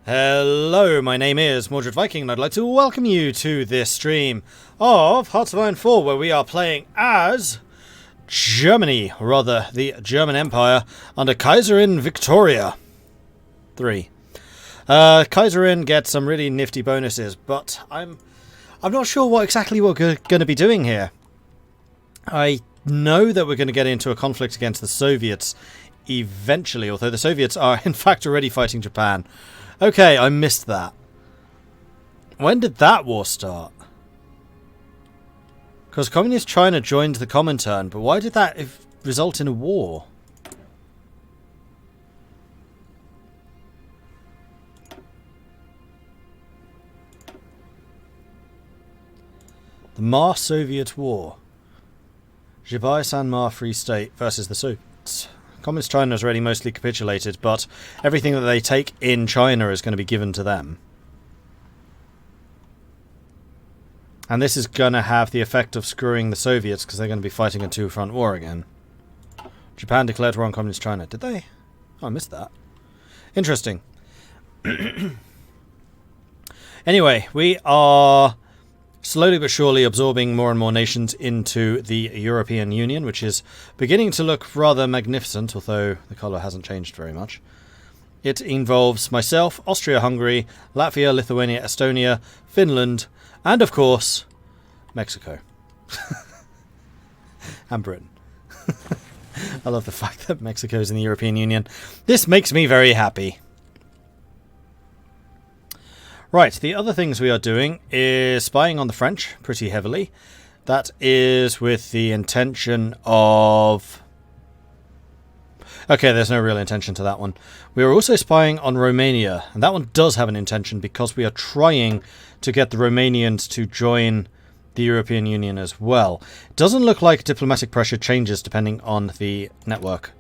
Hello, my name is Mordred Viking, and I'd like to welcome you to this stream of Hearts of Iron 4, where we are playing as Germany, or rather the German Empire, under Kaiserreich Victoria 3. Kaiserreich gets some really nifty bonuses, but I'm not sure what exactly we're going to be doing here. I know that we're going to get into a conflict against the Soviets eventually, although the Soviets are in fact already fighting Japan. Okay, I missed that. When did that war start? Because Communist China joined the Comintern, but why did that result in a war? The Ma-Soviet War. Jibai-San-Ma Free State versus the Soviets. Communist China has already mostly capitulated, but everything that they take in China is going to be given to them. And this is going to have the effect of screwing the Soviets, because they're going to be fighting a two-front war again. Japan declared war on Communist China. Did they? Oh, I missed that. Interesting. Anyway, we are slowly but surely absorbing more and more nations into the European Union, which is beginning to look rather magnificent, although the colour hasn't changed very much. It involves myself, Austria-Hungary, Latvia, Lithuania, Estonia, Finland, and of course, Mexico. And Britain. I love the fact that Mexico is in the European Union. This makes me very happy. Right, the other things we are doing is spying on the French pretty heavily. That is with the intention of... Okay, there's no real intention to that one. We are also spying on Romania, and that one does have an intention because we are trying to get the Romanians to join the European Union as well. It doesn't look like diplomatic pressure changes depending on the network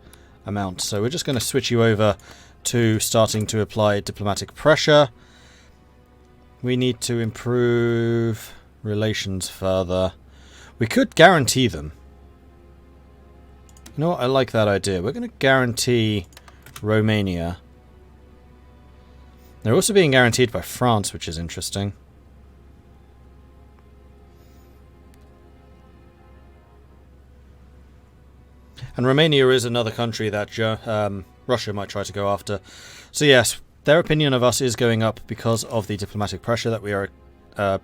amount, so we're just going to switch you over to starting to apply diplomatic pressure. We need to improve relations further. We could guarantee them. You know what? I like that idea. We're going to guarantee Romania. They're also being guaranteed by France, which is interesting. And Romania is another country that Russia might try to go after. So yes, their opinion of us is going up because of the diplomatic pressure that we are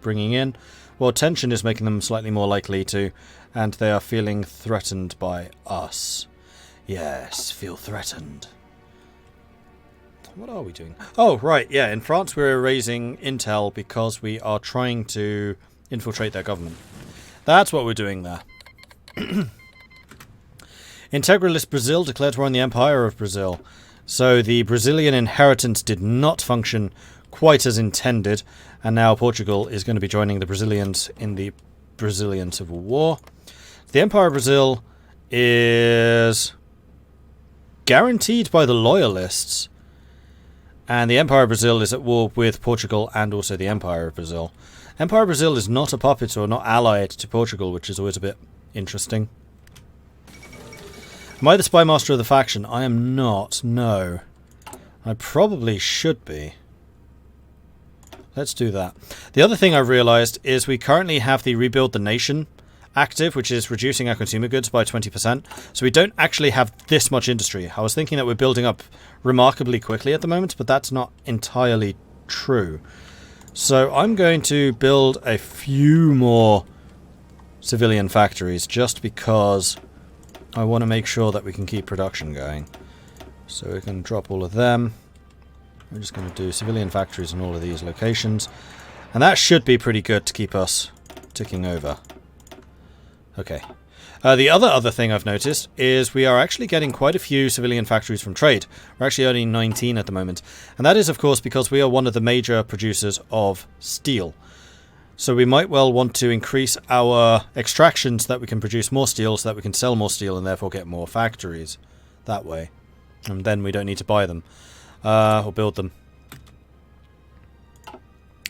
bringing in. Well, tension is making them slightly more likely to, and they are feeling threatened by us. Yes, feel threatened. What are we doing? Oh, right, yeah, in France we're raising intel because we are trying to infiltrate their government. That's what we're doing there. Integralist Brazil declared war on the Empire of Brazil. So the Brazilian inheritance did not function quite as intended, and now Portugal is going to be joining the Brazilians in the Brazilian Civil War. The Empire of Brazil is guaranteed by the Loyalists, and the Empire of Brazil is at war with Portugal and also the Empire of Brazil. Empire of Brazil is not a puppet or not allied to Portugal, which is always a bit interesting. Am I the spy master of the faction? I am not, no. I probably should be. Let's do that. The other thing I've realised is we currently have the Rebuild the Nation active, which is reducing our consumer goods by 20%. So we don't actually have this much industry. I was thinking that we're building up remarkably quickly at the moment, but that's not entirely true. So I'm going to build a few more civilian factories just because I want to make sure that we can keep production going. So we can drop all of them. We're just going to do civilian factories in all of these locations. And that should be pretty good to keep us ticking over. Okay. The other thing I've noticed is we are actually getting quite a few civilian factories from trade. We're actually only 19 at the moment. And that is, of course, because we are one of the major producers of steel. So we might well want to increase our extraction so that we can produce more steel, so that we can sell more steel and therefore get more factories that way. And then we don't need to buy them or build them.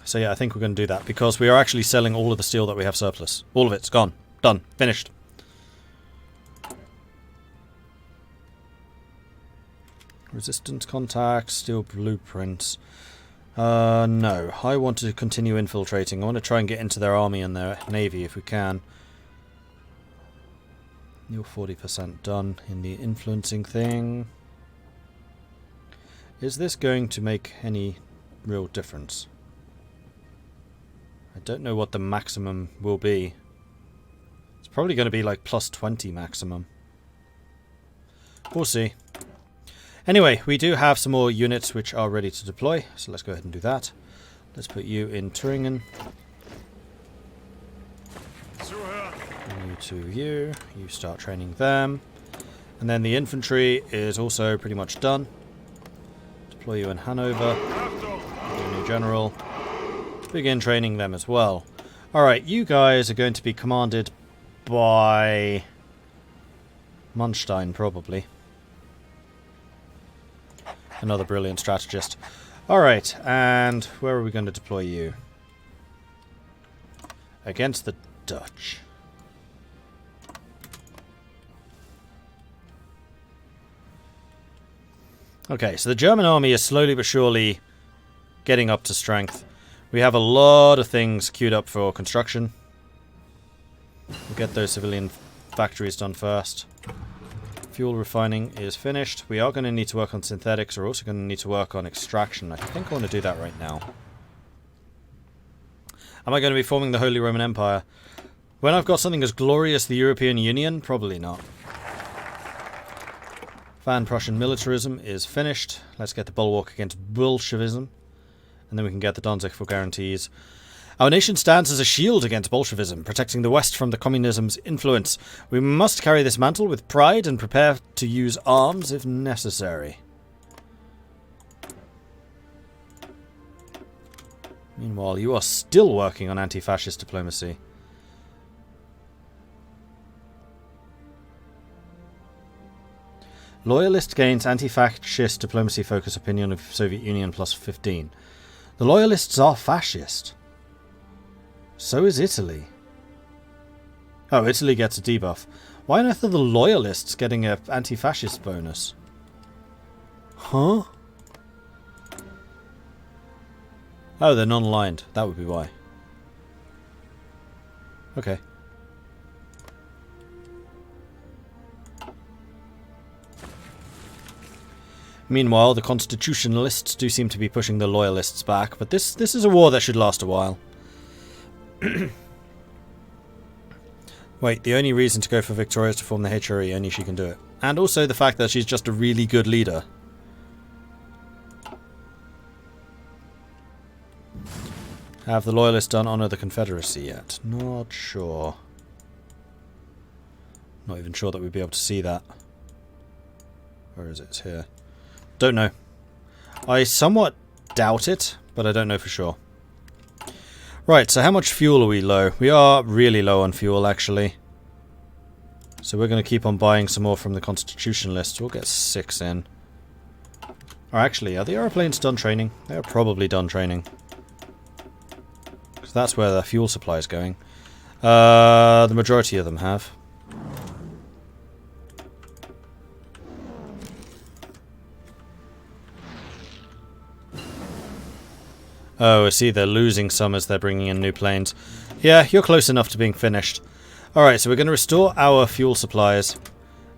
So yeah, I think we're going to do that because we are actually selling all of the steel that we have surplus. All of it's gone. Done. Finished. Resistance contacts, steel blueprints. No. I want to continue infiltrating. I want to try and get into their army and their navy if we can. You're 40% done in the influencing thing. Is this going to make any real difference? I don't know what the maximum will be. It's probably going to be like plus 20 maximum. We'll see. Anyway, we do have some more units which are ready to deploy, so let's go ahead and do that. Let's put you in Turingen. You to you. You start training them. And then the infantry is also pretty much done. Deploy you in Hanover. Your new general. Begin training them as well. Alright, you guys are going to be commanded by Munstein, probably. Another brilliant strategist. Alright, and where are we going to deploy you? Against the Dutch. Okay, so the German army is slowly but surely getting up to strength. We have a lot of things queued up for construction. We'll get those civilian factories done first. Fuel refining is finished. We are going to need to work on synthetics. We're also going to need to work on extraction. I think I want to do that right now. Am I going to be forming the Holy Roman Empire? When I've got something as glorious as the European Union? Probably not. Van-Prussian militarism is finished. Let's get the bulwark against Bolshevism. And then we can get the Danzig for guarantees. Our nation stands as a shield against Bolshevism, protecting the West from the communism's influence. We must carry this mantle with pride and prepare to use arms if necessary. Meanwhile, you are still working on anti-fascist diplomacy. Loyalist gains anti-fascist diplomacy focus opinion of Soviet Union plus 15. The Loyalists are fascist. So is Italy. Oh, Italy gets a debuff. Why on earth are the Loyalists getting an anti-fascist bonus? Huh? Oh, they're non-aligned. That would be why. Okay. Meanwhile, the Constitutionalists do seem to be pushing the Loyalists back, but this is a war that should last a while. Wait, the only reason to go for Victoria is to form the HRE, only she can do it. And also the fact that she's just a really good leader. Have the Loyalists done Honour the Confederacy yet? Not sure. Not even sure that we'd be able to see that. Where is it? It's here. Don't know. I somewhat doubt it, but I don't know for sure. Right, so how much fuel are we low? We are really low on fuel, actually. So we're going to keep on buying some more from the Constitutionalists. We'll get 6 in. Or actually, are the aeroplanes done training? They are probably done training. Because that's where the fuel supply is going. The majority of them have. Oh, I see they're losing some as they're bringing in new planes. Yeah, you're close enough to being finished. Alright, so we're going to restore our fuel supplies.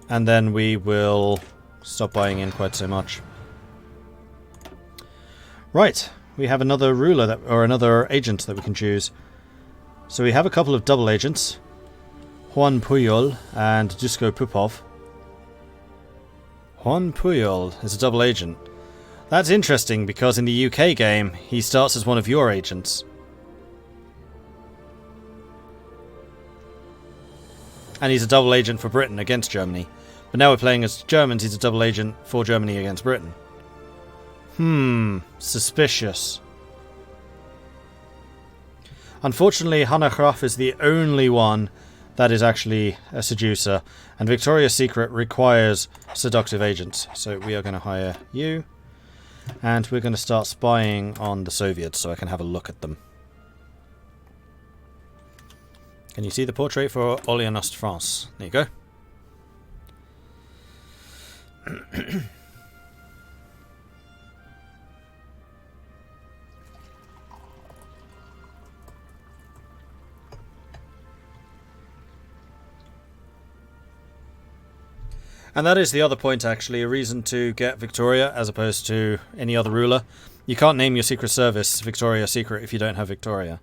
And then we will stop buying in quite so much. Right, we have another ruler, that, or another agent that we can choose. So we have a couple of double agents. Juan Puyol and Dusko Pupov. Juan Puyol is a double agent. That's interesting, because in the UK game, he starts as one of your agents. And he's a double agent for Britain against Germany. But now we're playing as Germans, he's a double agent for Germany against Britain. Suspicious. Unfortunately, Hannah Graf is the only one that is actually a seducer. And Victoria's Secret requires seductive agents. So we are going to hire you. And we're going to start spying on the Soviets so I can have a look at them. Can you see the portrait for Orléans France? There you go. And that is the other point, actually, a reason to get Victoria as opposed to any other ruler. You can't name your Secret Service Victoria Secret if you don't have Victoria.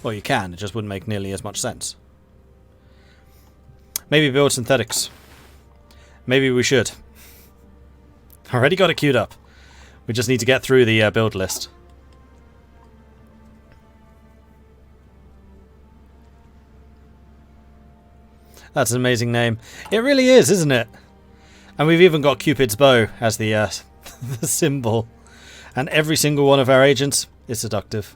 Well, you can, it just wouldn't make nearly as much sense. Maybe build synthetics. Maybe we should. Already got it queued up. We just need to get through the build list. That's an amazing name. It really is, isn't it? And we've even got Cupid's bow as the, the symbol. And every single one of our agents is seductive.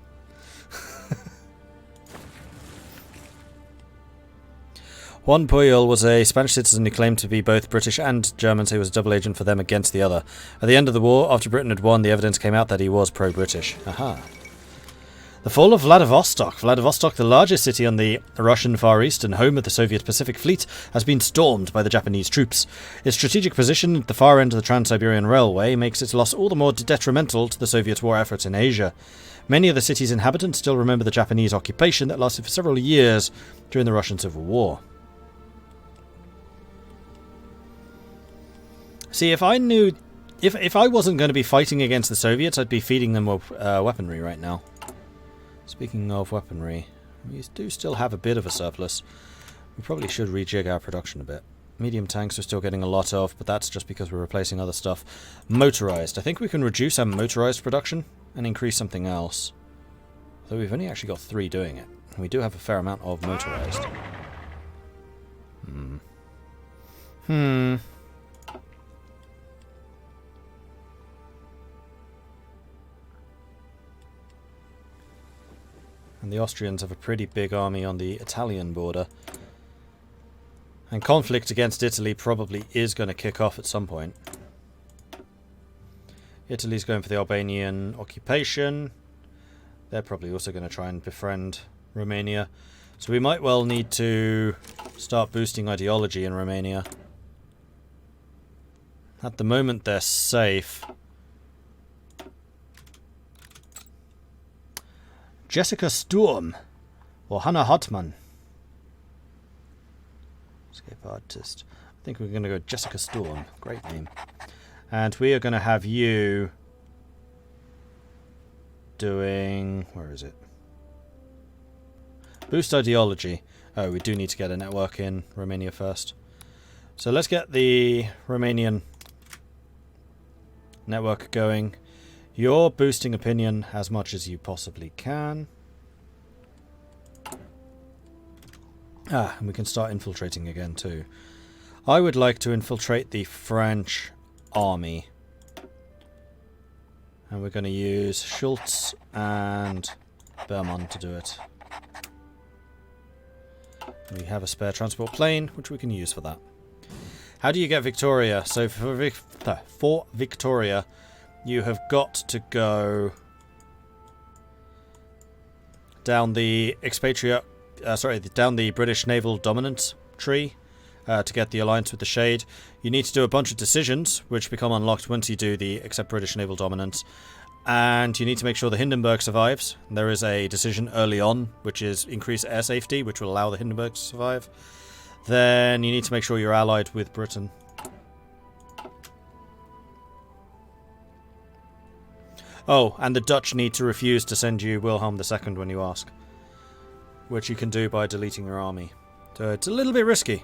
Juan Puyol was a Spanish citizen who claimed to be both British and German, so he was a double agent for them against the other. At the end of the war, after Britain had won, the evidence came out that he was pro-British. Aha. The fall of Vladivostok. Vladivostok, the largest city on the Russian Far East and home of the Soviet Pacific Fleet, has been stormed by the Japanese troops. Its strategic position at the far end of the Trans-Siberian Railway makes its loss all the more detrimental to the Soviet war effort in Asia. Many of the city's inhabitants still remember the Japanese occupation that lasted for several years during the Russian Civil War. See, if I knew... If I wasn't going to be fighting against the Soviets, I'd be feeding them weaponry right now. Speaking of weaponry, we do still have a bit of a surplus. We probably should rejig our production a bit. Medium tanks we're still getting a lot of, but that's just because we're replacing other stuff. Motorized. I think we can reduce our motorized production and increase something else. Though we've only actually got 3 doing it. And we do have a fair amount of motorized. And the Austrians have a pretty big army on the Italian border. And conflict against Italy probably is going to kick off at some point. Italy's going for the Albanian occupation. They're probably also going to try and befriend Romania. So we might well need to start boosting ideology in Romania. At the moment they're safe. Jessica Sturm, or Hannah Hartmann. Escape artist. I think we're going to go Jessica Sturm. Great name. And we are going to have you doing... Where is it? Boost ideology. Oh, we do need to get a network in Romania first. So let's get the Romanian network going. You're boosting opinion as much as you possibly can. Ah, and we can start infiltrating again too. I would like to infiltrate the French army. And we're going to use Schultz and Berman to do it. We have a spare transport plane, which we can use for that. How do you get Victoria? So for Victoria... You have got to go down the down the British naval dominance tree to get the alliance with the Shade. You need to do a bunch of decisions, which become unlocked once you do the accept British naval dominance. And you need to make sure the Hindenburg survives. There is a decision early on, which is increase air safety, which will allow the Hindenburg to survive. Then you need to make sure you're allied with Britain. Oh, and the Dutch need to refuse to send you Wilhelm II when you ask. Which you can do by deleting your army. So it's a little bit risky.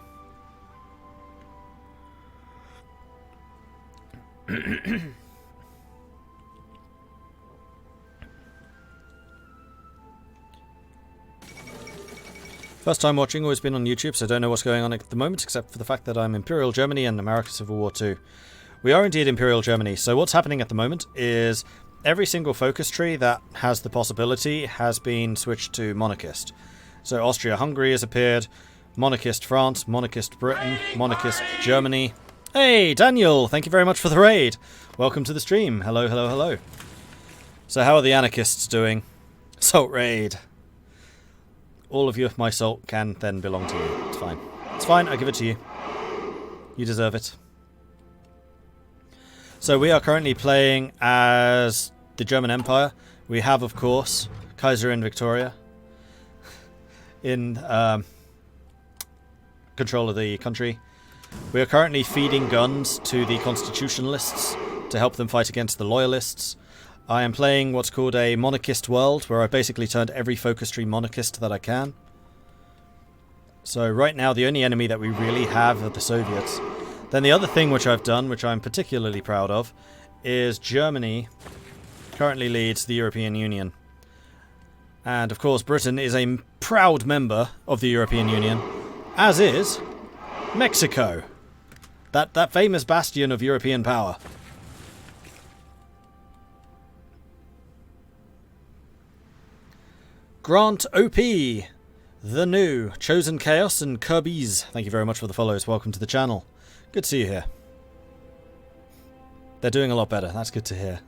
First time watching, always been on YouTube, so don't know what's going on at the moment, except for the fact that I'm Imperial Germany and America Civil War II. We are indeed Imperial Germany, so what's happening at the moment is... Every single focus tree that has the possibility has been switched to monarchist. So Austria-Hungary has appeared, monarchist France, monarchist Britain, monarchist Germany. Hey, Daniel! Thank you very much for the raid. Welcome to the stream. Hello, hello, hello. So how are the anarchists doing? Salt raid. All of you, my salt, can then belong to you. It's fine. It's fine, I give it to you. You deserve it. So we are currently playing as the German Empire. We have, of course, Kaiserreich Victoria in control of the country. We are currently feeding guns to the constitutionalists to help them fight against the loyalists. I am playing what's called a monarchist world, where I've basically turned every focus tree monarchist that I can. So right now the only enemy that we really have are the Soviets. Then the other thing which I've done, which I'm particularly proud of, is Germany currently leads the European Union. And of course Britain is a proud member of the European Union, as is Mexico. That famous bastion of European power. Grant OP, The New, Chosen Chaos, and Kirby's. Thank you very much for the follows. Welcome to the channel. Good to see you here. They're doing a lot better. That's good to hear.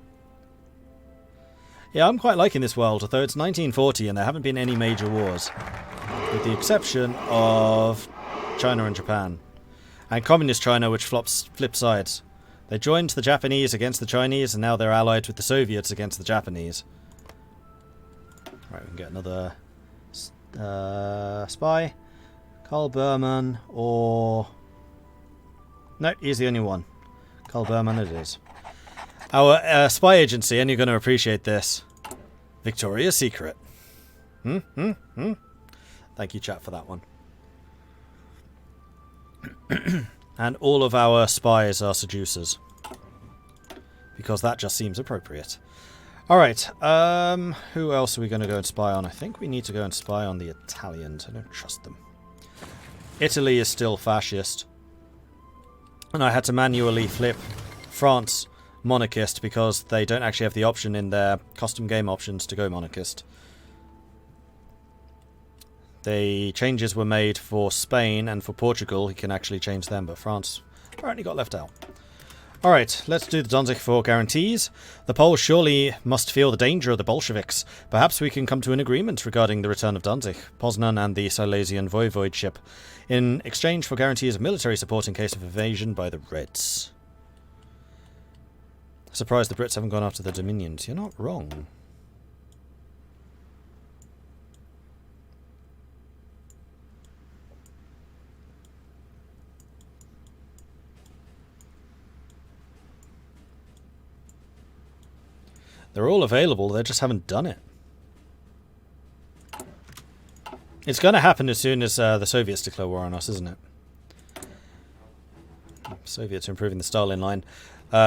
Yeah, I'm quite liking this world, although it's 1940 and there haven't been any major wars. With the exception of China and Japan. And Communist China, which flip sides. They joined the Japanese against the Chinese, and now they're allied with the Soviets against the Japanese. Right, we can get another spy. Carl Berman, or... No, he's the only one. Carl Berman it is. Our spy agency, and you're going to appreciate this. Victoria's Secret. Thank you, chat, for that one. And all of our spies are seducers. Because that just seems appropriate. Alright, who else are we going to go and spy on? I think we need to go and spy on the Italians. I don't trust them. Italy is still fascist. And I had to manually flip France monarchist because they don't actually have the option in their custom game options to go monarchist. The changes were made for Spain and for Portugal. You can actually change them, but France apparently got left out. Alright, let's do the Danzig for guarantees. The Poles surely must feel the danger of the Bolsheviks. Perhaps we can come to an agreement regarding the return of Danzig, Poznan and the Silesian Voivodeship, in exchange for guarantees of military support in case of invasion by the Reds. Surprised the Brits haven't gone after the Dominions. You're not wrong. They're all available, they just haven't done it. It's going to happen as soon as the Soviets declare war on us, isn't it? Soviets are improving the Stalin line.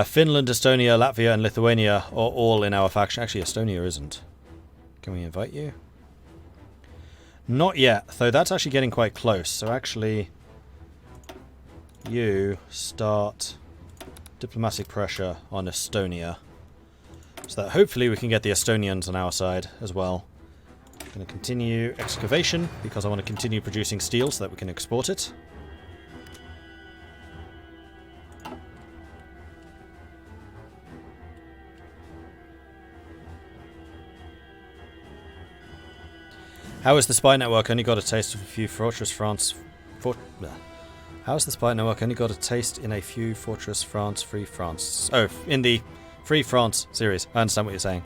Finland, Estonia, Latvia and Lithuania are all in our faction. Actually, Estonia isn't. Can we invite you? Not yet, though that's actually getting quite close. So actually, you start diplomatic pressure on Estonia. So that hopefully we can get the Estonians on our side as well. I'm going to continue excavation because I want to continue producing steel so that we can export it. How is the spy network only got a taste of a few Fortress France... How has the spy network only got a taste in a few Fortress France, Free France... Oh, in the Free France series. I understand what you're saying.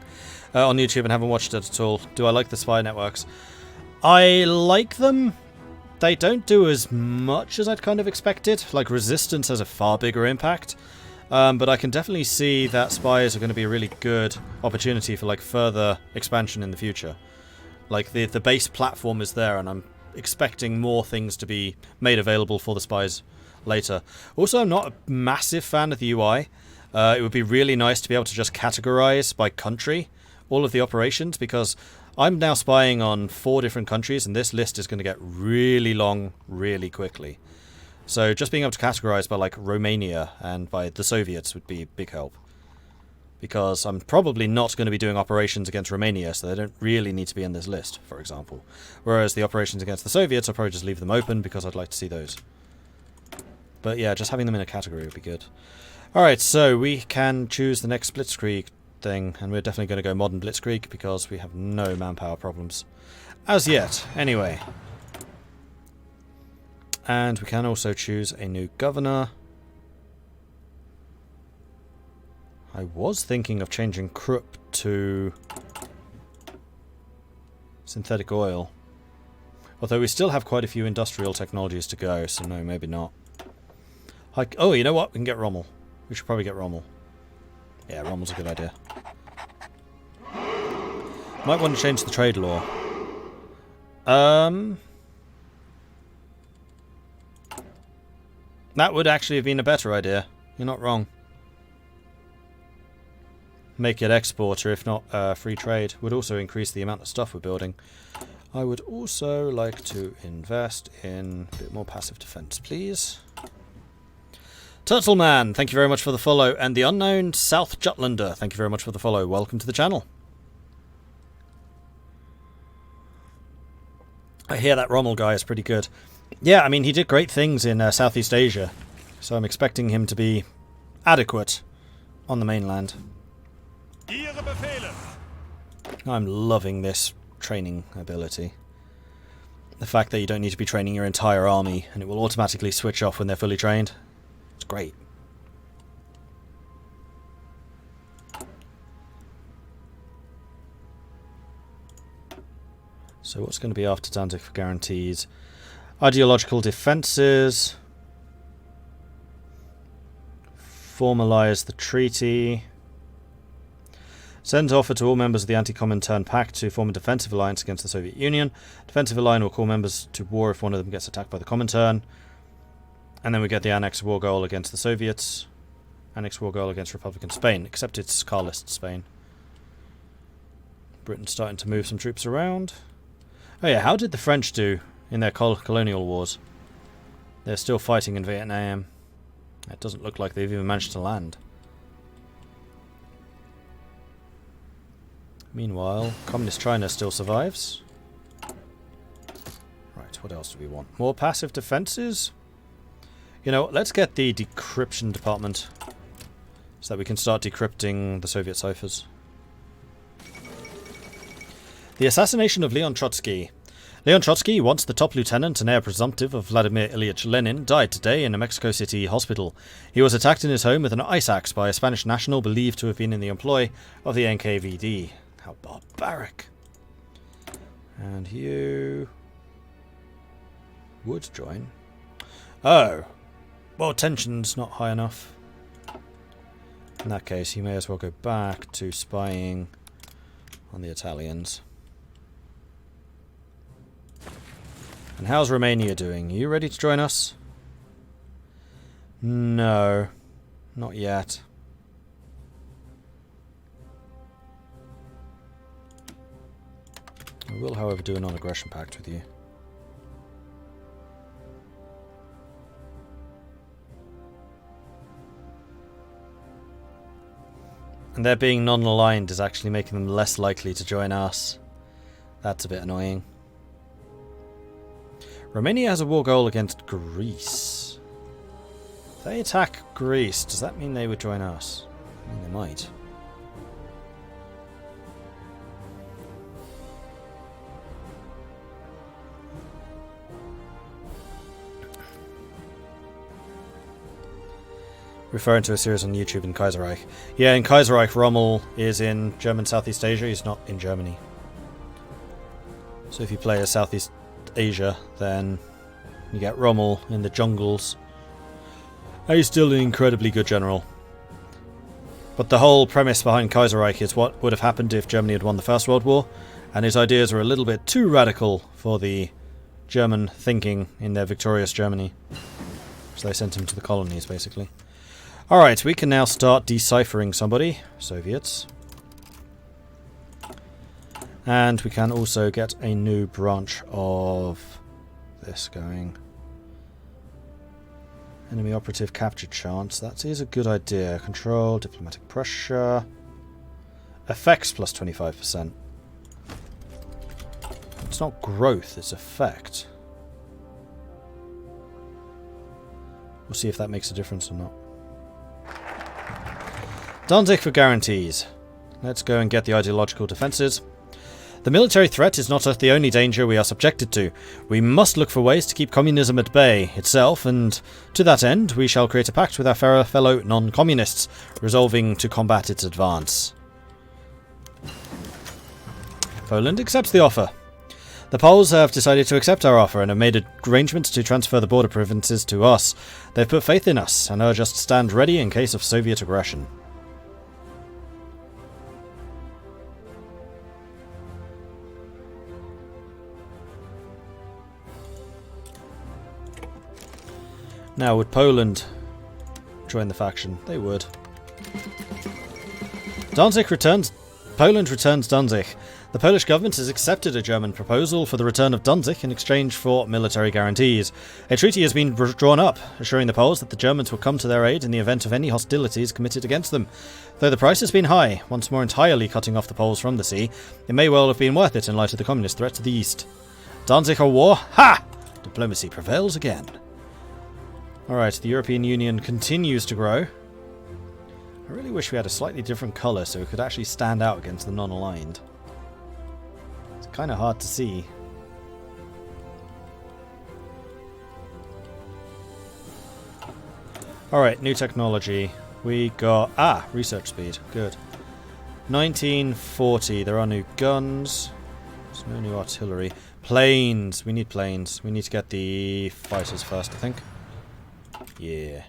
On YouTube and haven't watched it at all. Do I like the spy networks? I like them. They don't do as much as I'd kind of expected. Like, Resistance has a far bigger impact. But I can definitely see that spies are going to be a really good opportunity for, like, further expansion in the future. Like, the base platform is there, and I'm expecting more things to be made available for the spies later. Also, I'm not a massive fan of the UI. It would be really nice to be able to just categorize by country all of the operations, because I'm now spying on 4 different countries, and this list is going to get really long really quickly. So just being able to categorize by, like, Romania and by the Soviets would be a big help. Because I'm probably not going to be doing operations against Romania, so they don't really need to be in this list, for example. Whereas the operations against the Soviets, I'll probably just leave them open because I'd like to see those. But yeah, just having them in a category would be good. Alright, so we can choose the next Blitzkrieg thing, and we're definitely going to go modern Blitzkrieg because we have no manpower problems. As yet, anyway. And we can also choose a new governor. I was thinking of changing Krupp to synthetic oil. Although we still have quite a few industrial technologies to go, so no, maybe not. Oh, you know what? We can get Rommel. We should probably get Rommel. Yeah, Rommel's a good idea. Might want to change the trade law. That would actually have been a better idea. You're not wrong. Make it exporter, if not free trade. Would also increase the amount of stuff we're building. I would also like to invest in a bit more passive defense, please. Turtleman, thank you very much for the follow. And the unknown South Jutlander, thank you very much for the follow. Welcome to the channel. I hear that Rommel guy is pretty good. Yeah, I mean, he did great things in Southeast Asia. So I'm expecting him to be adequate on the mainland. I'm loving this training ability. The fact that you don't need to be training your entire army and it will automatically switch off when they're fully trained. It's great. So what's going to be after Danzig for guarantees? Ideological defences. Formalise the treaty. Send offer to all members of the Anti-Comintern Pact to form a defensive alliance against the Soviet Union. Defensive alliance will call members to war if one of them gets attacked by the Comintern. And then we get the Annex War goal against the Soviets. Annex War goal against Republican Spain, except it's Carlist Spain. Britain's starting to move some troops around. Oh yeah, how did the French do in their colonial wars? They're still fighting in Vietnam. It doesn't look like they've even managed to land. Meanwhile, Communist China still survives. Right, what else do we want? More passive defences? You know, let's get the decryption department so that we can start decrypting the Soviet ciphers. The assassination of Leon Trotsky. Leon Trotsky, once the top lieutenant and heir presumptive of Vladimir Ilyich Lenin, died today in a Mexico City hospital. He was attacked in his home with an ice axe by a Spanish national believed to have been in the employ of the NKVD. How barbaric. And you would join. Oh. Well, tension's not high enough. In that case, you may as well go back to spying on the Italians. And how's Romania doing? Are you ready to join us? No. Not yet. I will, however, do a non-aggression pact with you. And their being non-aligned is actually making them less likely to join us. That's a bit annoying. Romania has a war goal against Greece. If they attack Greece, does that mean they would join us? I mean, they might. Referring to a series on YouTube in Kaiserreich. Yeah, in Kaiserreich, Rommel is in German Southeast Asia. He's not in Germany. So if you play as Southeast Asia, then you get Rommel in the jungles. He's still an incredibly good general. But the whole premise behind Kaiserreich is what would have happened if Germany had won the First World War, and his ideas were a little bit too radical for the German thinking in their victorious Germany. So they sent him to the colonies, basically. Alright, we can now start deciphering somebody. Soviets. And we can also get a new branch of this going. Enemy operative capture chance. That is a good idea. Control, diplomatic pressure. Effects plus 25%. It's not growth, it's effect. We'll see if that makes a difference or not. Danzig for guarantees. Let's go and get the ideological defences. The military threat is not the only danger we are subjected to. We must look for ways to keep communism at bay itself, and to that end we shall create a pact with our fellow non-communists, resolving to combat its advance. Poland accepts the offer. The Poles have decided to accept our offer and have made arrangements to transfer the border provinces to us. They've put faith in us and urge us to stand ready in case of Soviet aggression. Now, would Poland join the faction? They would. Danzig returns. Poland returns Danzig. The Polish government has accepted a German proposal for the return of Danzig in exchange for military guarantees. A treaty has been drawn up, assuring the Poles that the Germans will come to their aid in the event of any hostilities committed against them. Though the price has been high, once more entirely cutting off the Poles from the sea, it may well have been worth it in light of the communist threat to the east. Danzig or war? Ha! Diplomacy prevails again. Alright, the European Union continues to grow. I really wish we had a slightly different colour so it could actually stand out against the non-aligned. It's kind of hard to see. Alright, new technology. We got... research speed. Good. 1940. There are new guns. There's no new artillery. Planes. We need planes. We need to get the fighters first, I think. Yeah.